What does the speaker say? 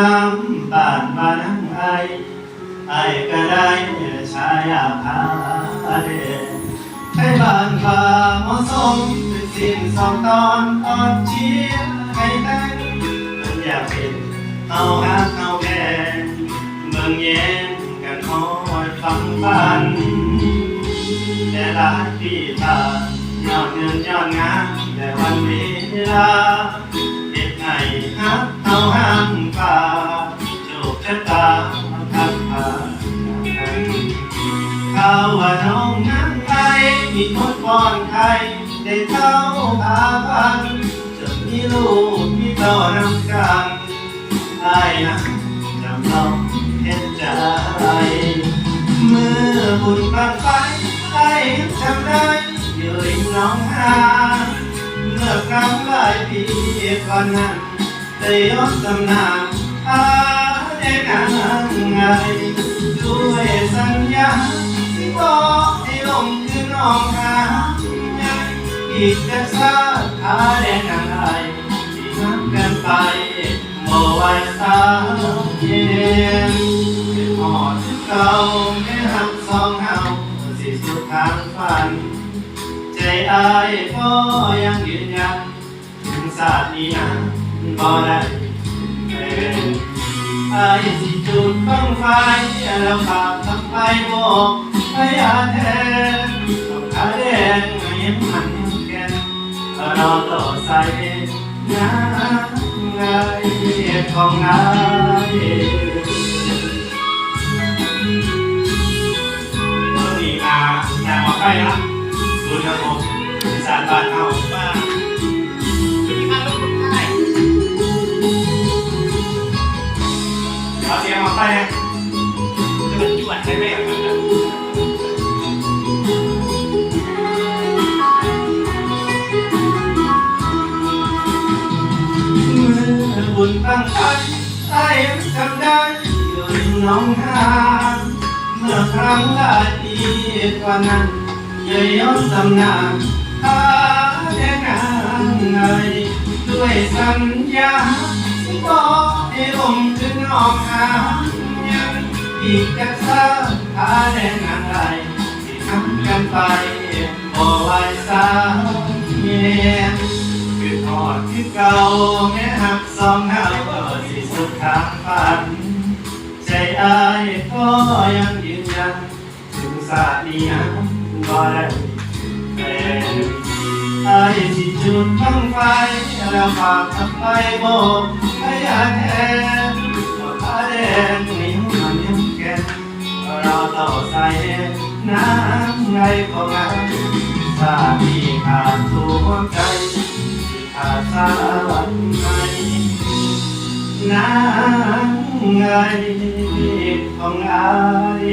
ามบ้านมานั่งไอก็ได้ชายาพาเดให้บ้านพาเหมาะสมเป็นสิ่งสองตอนอ่อนเชียให้แต่งมันอยากเป็นเอาฮักเอาแก่เมืองแย้งกันหอยฟังฝันแต่หลายปีผ่านย้อนเงินย้อนงานแต่วันเวลาเหตุไหนฮักเอาห้างป่าโชคชะตาทักพาข่าวว่าน้องนั้นไทยมีคนป้อนไข่ได้เท่าพาพันจนมีลูกมีต่อนำกันไอ้นะจำต้องเห็นใจเมื่อบุญบังไฟไอ้จำได้อยู่ริมหนองหาเมื่อครั้งหลายปีก่อนนั้นได้ยกตำนานอาได้นางไงด้วยสัญญาที่บอกให้ลงคือน้องหาอีกจะสาหาได้นางไงที่ทำกันไปเมื่อวันสาวเย็นเป็นหอดเก่าแค่หักสองเฮาสิสุดทางฝันใจอายก็ยังยืนยันถึงศาสตร์นี้นะบ่ได้เป็นอายสิจุดบั้งไฟแล้วพาทำไปบอกพยาแทนต้องขาแดงให้มันแก่นเราต่อใส่น้ำไงของนายนี่อยากมาไปนะบุญกระผมสารบ้านเฮาบ้านมีค่าลูกคุณไทยเอาเสียงมาไปนะจะมันจวดใช่ไหมบุญบังไฟไอ้จำได้อยู่ริมหนองหานเมื่อครั้งหลายปีก่อนนั้นอย่าย้อนตำนานหาได้นางไงด้วยสัญญาที่บอกให้ลงถึงน้องหายังอีกจะสาหาได้นางไงที่ทำกันไปบ่ไหวสาวเย็นคือทอดคือเก่าแม้หักสองเฮาก็สิสุดทางฝันใจอายก็ยังยืนยันถึงศาสตร์นี้บ่ได้เป็นอายสิจุดบั้งไฟแล้วฝากทำไปบอกพยาแทนว่าพาแดงนิ้วมันยังแก่นเราต่อใส่น้ำไงของเราชาติขาดสู่หัวใจขาดสาวไงน้ำไงของอาย